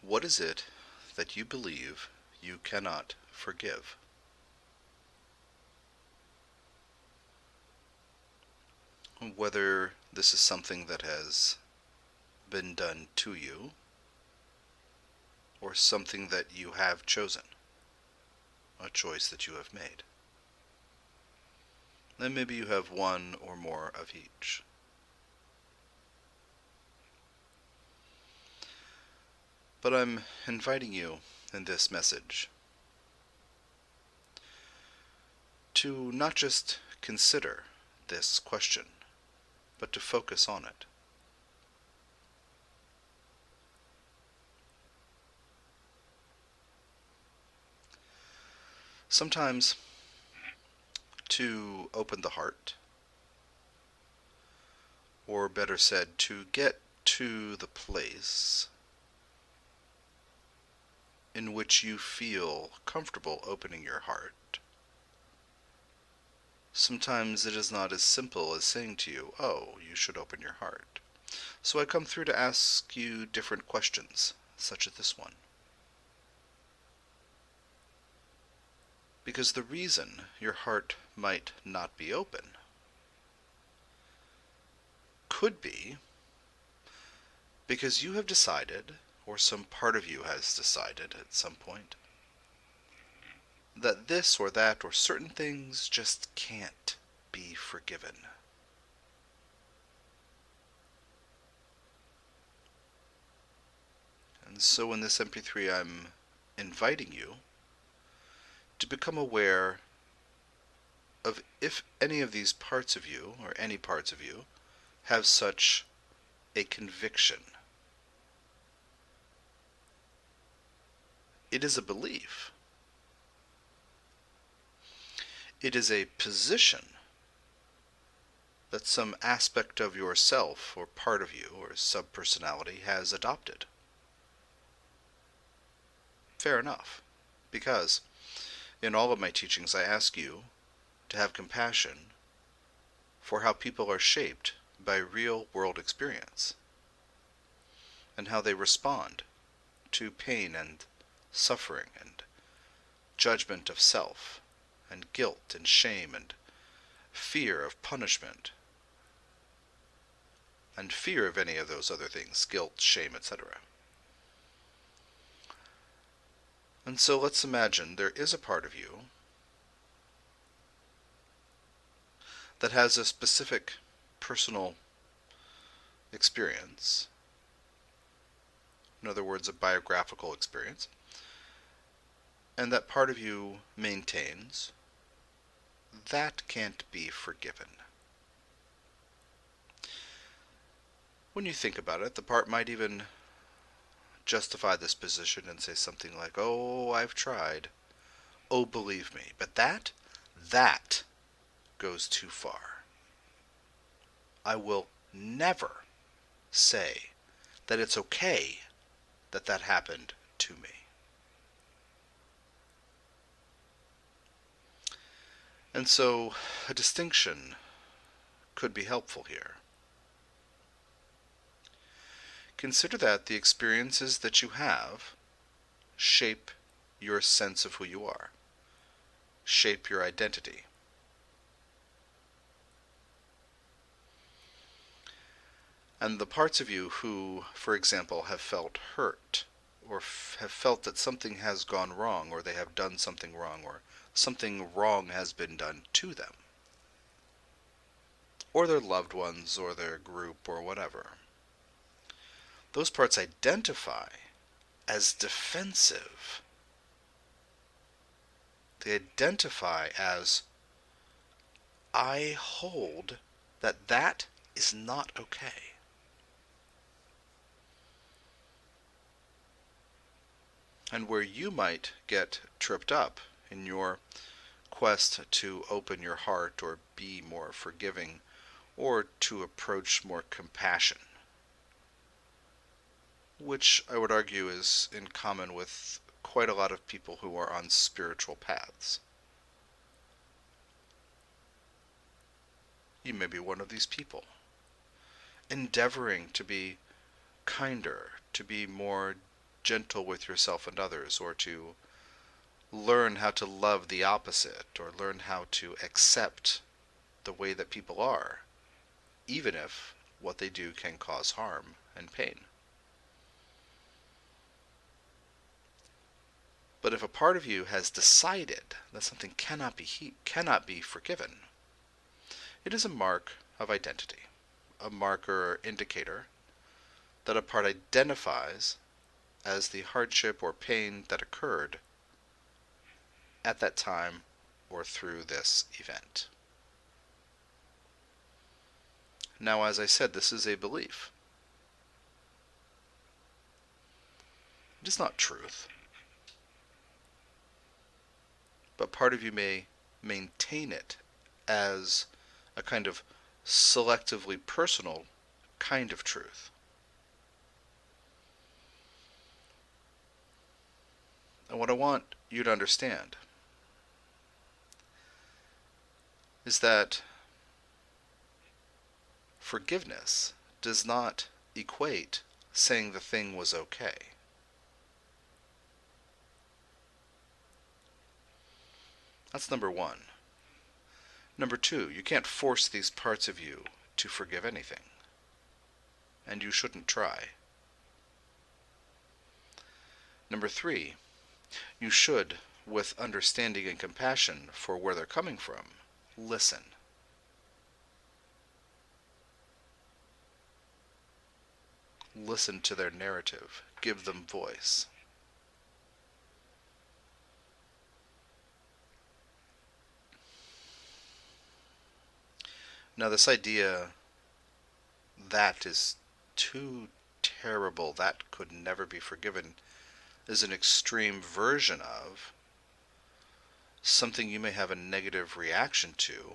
What is it that you believe you cannot forgive? Whether this is something that has been done to you, or something that you have chosen, a choice that you have made. Then maybe you have one or more of each. But I'm inviting you in this message to not just consider this question, but to focus on it. Sometimes, to open the heart, or better said, to get to the place in which you feel comfortable opening your heart, sometimes it is not as simple as saying to you, oh, you should open your heart. So I come through to ask you different questions, such as this one. Because the reason your heart might not be open could be because you have decided, or some part of you has decided at some point, that this or that or certain things just can't be forgiven. And so in this MP3 I'm inviting you to become aware of if any of these parts of you, or any parts of you, have such a conviction. It is a belief. It is a position that some aspect of yourself, or part of you, or sub-personality has adopted. Fair enough, because in all of my teachings I ask you to have compassion for how people are shaped by real world experience, and how they respond to pain and suffering and judgment of self, and guilt and shame and fear of punishment, and fear of any of those other things, guilt, shame, etc. And so let's imagine there is a part of you that has a specific personal experience, in other words, a biographical experience, and that part of you maintains that can't be forgiven. When you think about it, the part might even justify this position and say something like, oh, I've tried. Oh, believe me. But that goes too far. I will never say that it's okay that that happened to me. And so a distinction could be helpful here. Consider that the experiences that you have shape your sense of who you are, shape your identity. And the parts of you who, for example, have felt hurt, or have felt that something has gone wrong, or they have done something wrong, or something wrong has been done to them, or their loved ones, or their group, or whatever, those parts identify as defensive. They identify as, I hold that that is not okay. And where you might get tripped up in your quest to open your heart, or be more forgiving, or to approach more compassion, which I would argue is in common with quite a lot of people who are on spiritual paths. You may be one of these people, endeavoring to be kinder, to be more gentle with yourself and others, or to learn how to love the opposite, or learn how to accept the way that people are, even if what they do can cause harm and pain. But if a part of you has decided that something cannot be forgiven, it is a mark of identity, a marker or indicator that a part identifies as the hardship or pain that occurred at that time or through this event. Now, as I said, this is a belief. It is not truth. But part of you may maintain it as a kind of selectively personal kind of truth. And what I want you to understand is that forgiveness does not equate saying the thing was okay. That's number one. Number two, you can't force these parts of you to forgive anything. And you shouldn't try. Number three, you should, with understanding and compassion for where they're coming from, listen. Listen to their narrative. Give them voice. Now, this idea that is too terrible, that could never be forgiven, is an extreme version of something you may have a negative reaction to.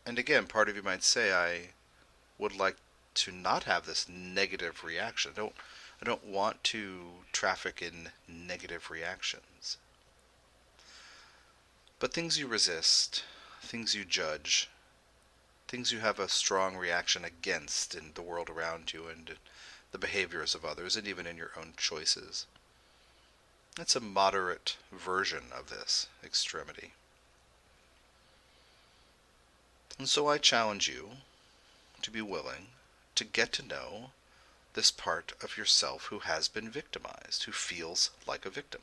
And again, part of you might say, I would like to not have this negative reaction. I don't want to traffic in negative reactions. But things you resist, things you judge, things you have a strong reaction against in the world around you and the behaviors of others, and even in your own choices. It's a moderate version of this extremity. And so I challenge you to be willing to get to know this part of yourself who has been victimized, who feels like a victim,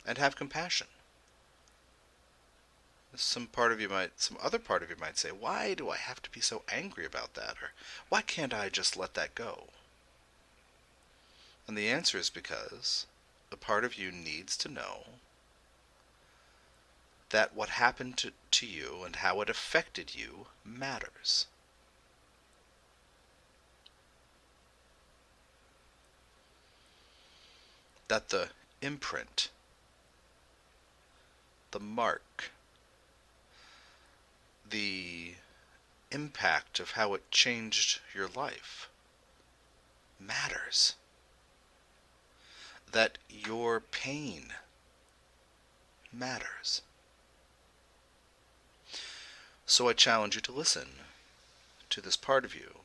and have compassion. Some other part of you might say, why do I have to be so angry about that? Or why can't I just let that go? And the answer is because a part of you needs to know that what happened to you and how it affected you matters. That the imprint, the mark, the impact of how it changed your life matters. That your pain matters. So I challenge you to listen to this part of you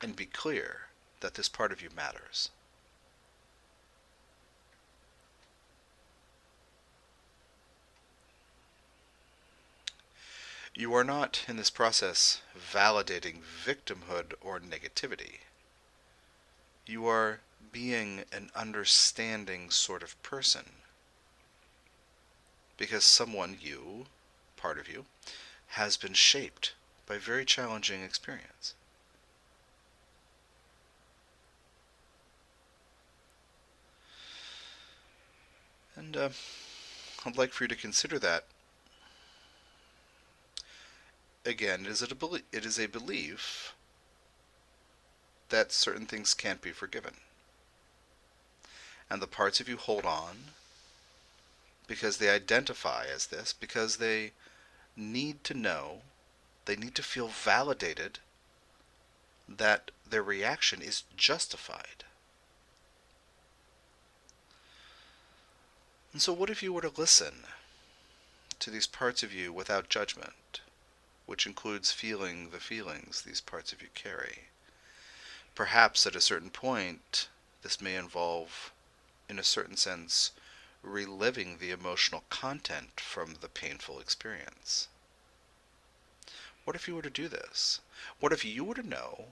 and be clear that this part of you matters. You are not, in this process, validating victimhood or negativity. You are being an understanding sort of person. Because someone, you, part of you, has been shaped by very challenging experience. And I'd like for you to consider that. Again, it is a belief that certain things can't be forgiven. And the parts of you hold on because they identify as this, because they need to know, they need to feel validated that their reaction is justified. And so what if you were to listen to these parts of you without judgment, which includes feeling the feelings these parts of you carry? Perhaps at a certain point, This may involve, in a certain sense, reliving the emotional content from the painful experience. What if you were to do this? What if you were to know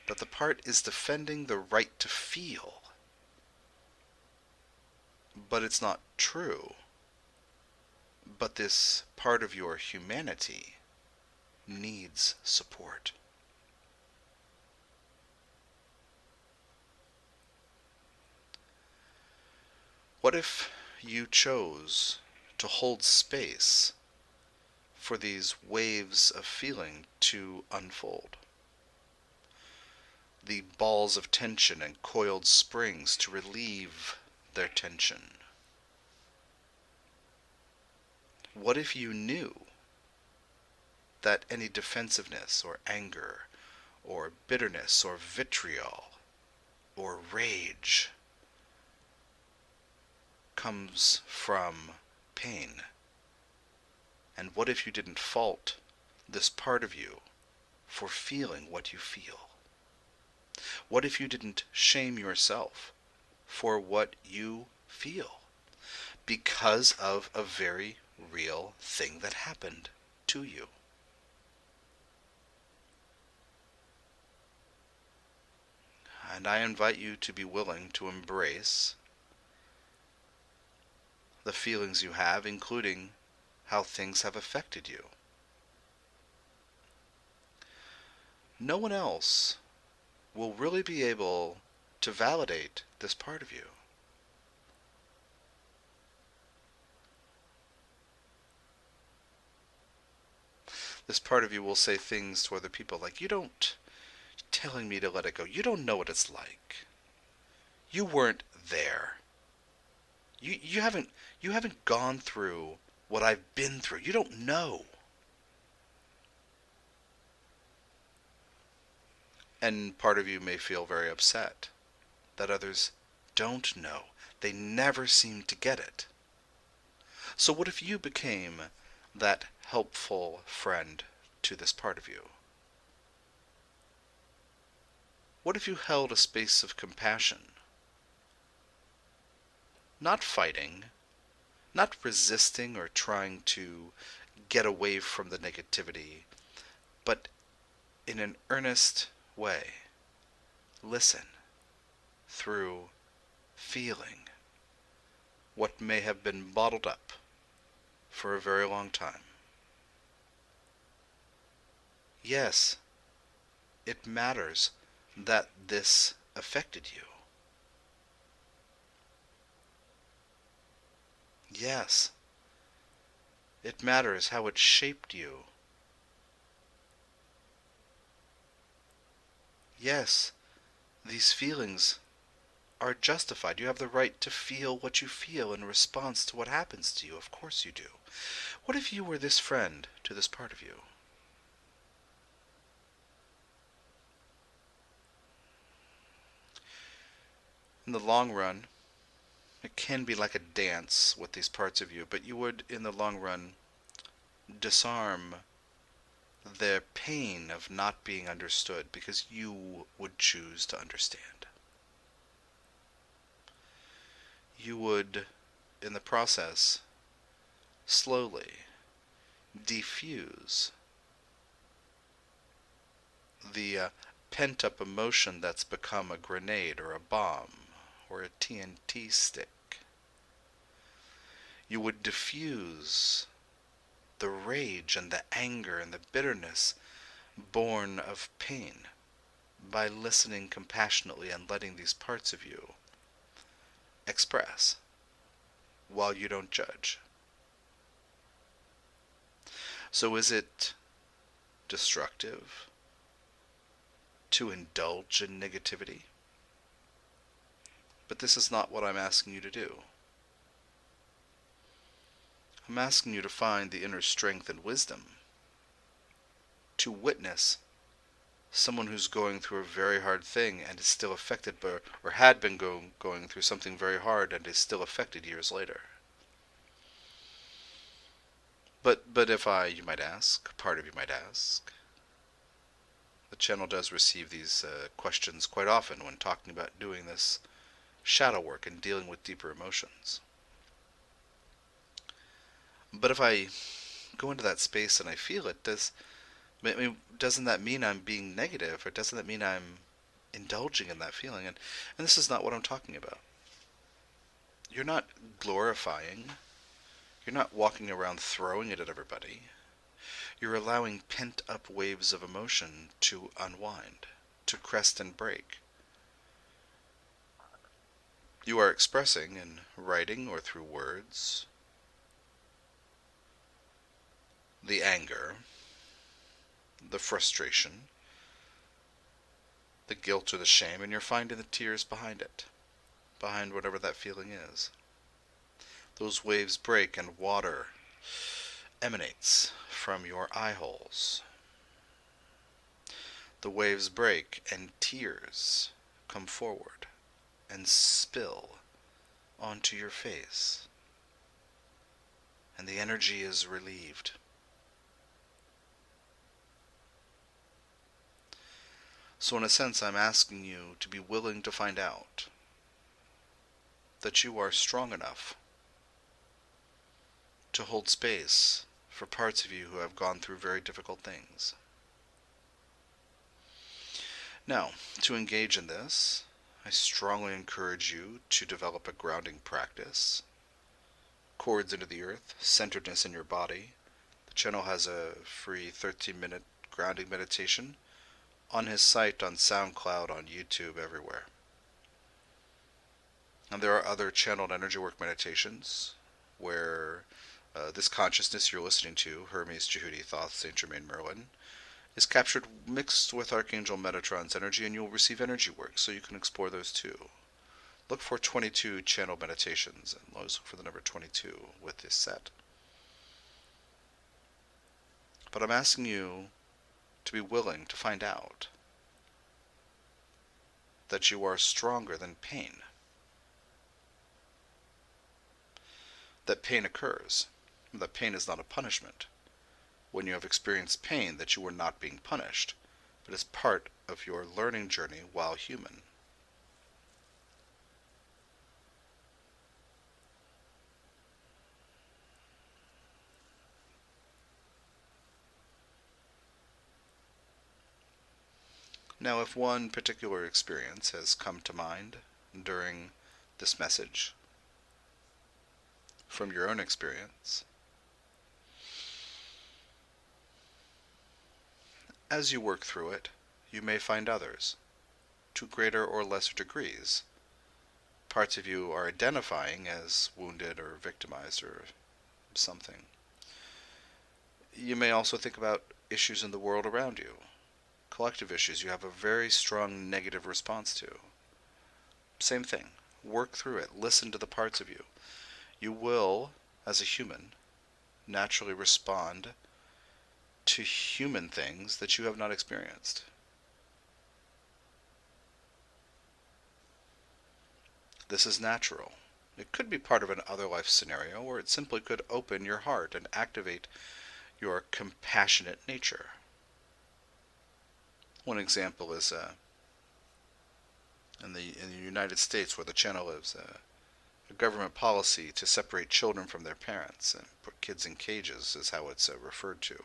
that the part is defending the right to feel, but it's not true, but this part of your humanity needs support? What if you chose to hold space for these waves of feeling to unfold? The balls of tension and coiled springs to relieve their tension. What if you knew that any defensiveness or anger or bitterness or vitriol or rage comes from pain? And what if you didn't fault this part of you for feeling what you feel? What if you didn't shame yourself for what you feel because of a very real thing that happened to you? And I invite you to be willing to embrace the feelings you have, including how things have affected you. No one else will really be able to validate this part of you. This part of you will say things to other people like, "You don't, telling me to let it go. You don't know what it's like. You weren't there. You haven't gone through what I've been through. You don't know." And part of you may feel very upset that others don't know. They never seem to get it. So what if you became that helpful friend to this part of you? What if you held a space of compassion? Not fighting, not resisting or trying to get away from the negativity, but in an earnest way, listen through feeling what may have been bottled up for a very long time. Yes, it matters that this affected you. Yes, it matters how it shaped you. Yes, these feelings are justified. You have the right to feel what you feel in response to what happens to you. Of course you do. What if you were this friend to this part of you? In the long run, it can be like a dance with these parts of you, but you would, in the long run, disarm the pain of not being understood because you would choose to understand. You would, in the process, slowly defuse the pent-up emotion that's become a grenade or a bomb or a TNT stick. You would diffuse the rage and the anger and the bitterness born of pain by listening compassionately and letting these parts of you express while you don't judge. So is it destructive to indulge in negativity? But this is not what I'm asking you to do. I'm asking you to find the inner strength and wisdom to witness someone who's going through a very hard thing and is still affected by, or had been going through something very hard and is still affected years later. But if you might ask, part of you might ask, the channel does receive these questions quite often when talking about doing this shadow work and dealing with deeper emotions. But if I go into that space and I feel it, doesn't that mean I'm being negative, or doesn't that mean I'm indulging in that feeling? And this is not what I'm talking about. You're not glorifying. You're not walking around throwing it at everybody. You're allowing pent-up waves of emotion to unwind, to crest and break. You are expressing in writing or through words the anger, the frustration, the guilt or the shame, and you're finding the tears behind it, behind whatever that feeling is. Those waves break and water emanates from your eye holes. The waves break and tears come forward and spill onto your face, and the energy is relieved. So in a sense, I'm asking you to be willing to find out that you are strong enough to hold space for parts of you who have gone through very difficult things. Now, to engage in this, I strongly encourage you to develop a grounding practice. Cords into the earth, centeredness in your body. The channel has a free 13-minute grounding meditation on his site, on SoundCloud, on YouTube, everywhere. And there are other channeled energy work meditations where this consciousness you're listening to, Hermes, Djehuty, Thoth, Saint Germain, Merlin, is captured mixed with Archangel Metatron's energy, and you'll receive energy work, so you can explore those too. Look for 22 channel meditations, and always look for the number 22 with this set. But I'm asking you to be willing to find out that you are stronger than pain. That pain occurs. That pain is not a punishment. When you have experienced pain, that you are not being punished, but is part of your learning journey while human. Now, if one particular experience has come to mind during this message, from your own experience, as you work through it, you may find others, to greater or lesser degrees. Parts of you are identifying as wounded or victimized or something. You may also think about issues in the world around you, collective issues you have a very strong negative response to. Same thing. Work through it. Listen to the parts of you. You will, as a human, naturally respond to human things that you have not experienced. This is natural. It could be part of an other life scenario, or it simply could open your heart and activate your compassionate nature. One example is in the United States, where the channel lives, a government policy to separate children from their parents and put kids in cages is how it's referred to.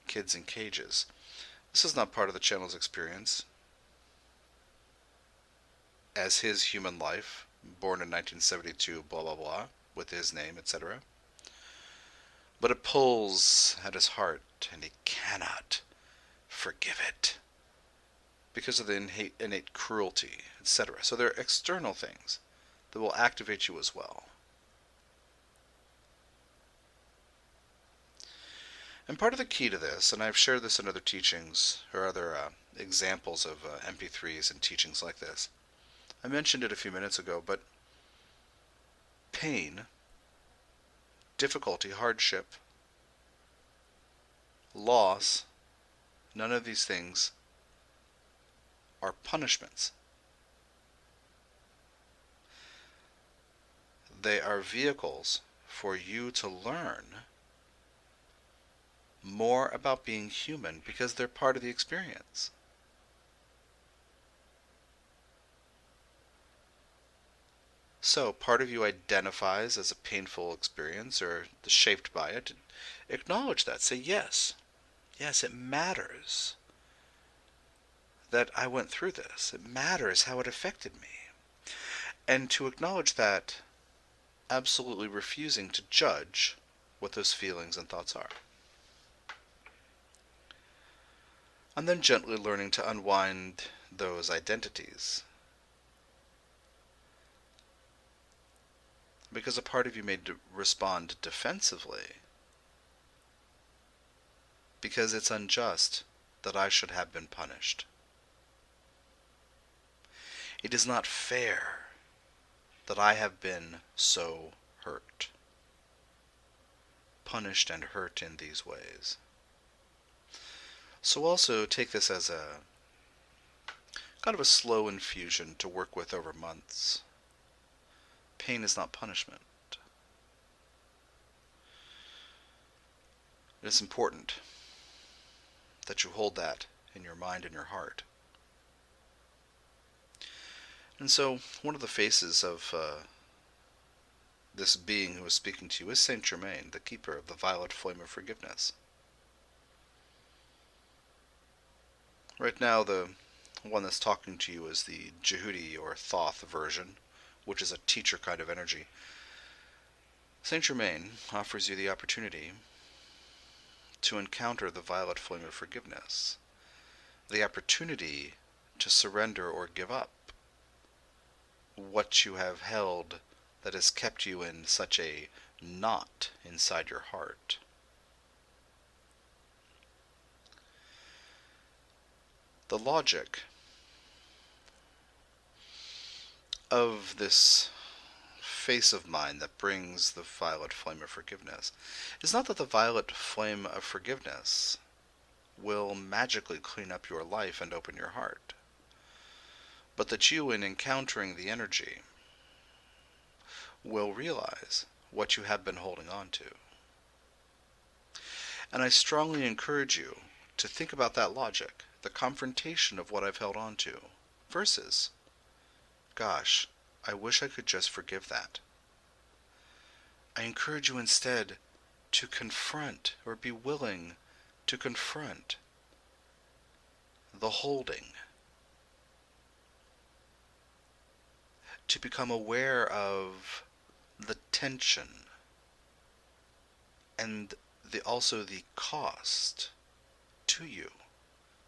Kids in cages. This is not part of the channel's experience as his human life, born in 1972, blah blah blah, with his name, etc. But it pulls at his heart, and he cannot forgive it because of the innate cruelty, etc. So there are external things that will activate you as well. And part of the key to this, and I've shared this in other teachings or other examples of MP3s and teachings like this, I mentioned it a few minutes ago, but pain, difficulty, hardship, loss, none of these things are punishments. They are vehicles for you to learn more about being human because they're part of the experience. So part of you identifies as a painful experience or shaped by it. Acknowledge that. Say, yes. Yes, it matters that I went through this. It matters how it affected me. And to acknowledge that, absolutely refusing to judge what those feelings and thoughts are. And then gently learning to unwind those identities. Because a part of you may respond defensively. Because it's unjust that I should have been punished. It is not fair that I have been so hurt, punished and hurt in these ways. So also take this as a kind of a slow infusion to work with over months. Pain is not punishment. It is important that you hold that in your mind and your heart. And so, one of the faces of this being who is speaking to you is Saint Germain, the keeper of the violet flame of forgiveness. Right now, the one that's talking to you is the Djehuty or Thoth version, which is a teacher kind of energy. Saint Germain offers you the opportunity to encounter the violet flame of forgiveness, the opportunity to surrender or give up what you have held that has kept you in such a knot inside your heart. The logic of this face of mine that brings the violet flame of forgiveness is not that the violet flame of forgiveness will magically clean up your life and open your heart, but that you, in encountering the energy, will realize what you have been holding on to. And I strongly encourage you to think about that logic, the confrontation of what I've held on to, versus, gosh, I wish I could just forgive that. I encourage you instead to confront, or be willing to confront, the holding, to become aware of the tension and also the cost to you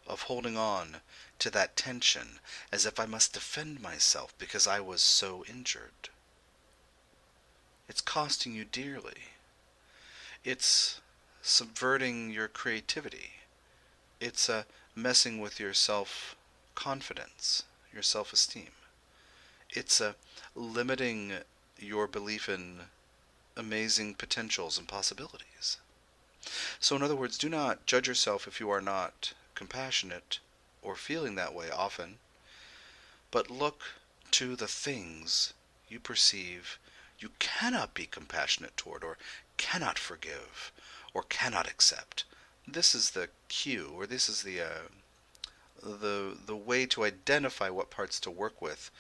of holding on to that tension as if I must defend myself because I was so injured. It's costing you dearly. It's subverting your creativity. It's messing with your self-confidence, your self-esteem. It's limiting your belief in amazing potentials and possibilities. So in other words, do not judge yourself if you are not compassionate or feeling that way often, but look to the things you perceive you cannot be compassionate toward, or cannot forgive, or cannot accept. This is the cue, or this is the way to identify what parts to work with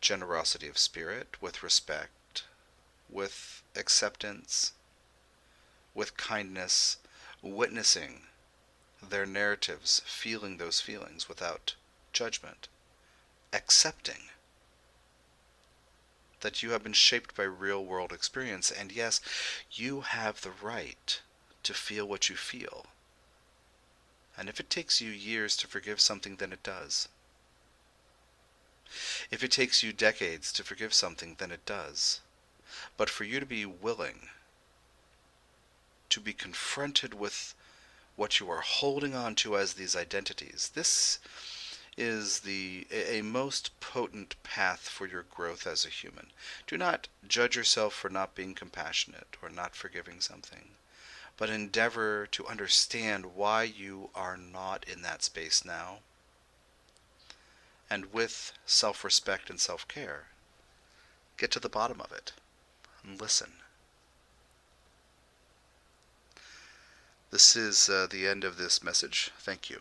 generosity of spirit, with respect, with acceptance, with kindness, witnessing their narratives, feeling those feelings without judgment, accepting that you have been shaped by real-world experience, and yes, you have the right to feel what you feel. And if it takes you years to forgive something, then it does. If it takes you decades to forgive something, then it does. But for you to be willing to be confronted with what you are holding on to as these identities, this is a most potent path for your growth as a human. Do not judge yourself for not being compassionate or not forgiving something, but endeavor to understand why you are not in that space now. And with self-respect and self-care, get to the bottom of it and listen. This is the end of this message. Thank you.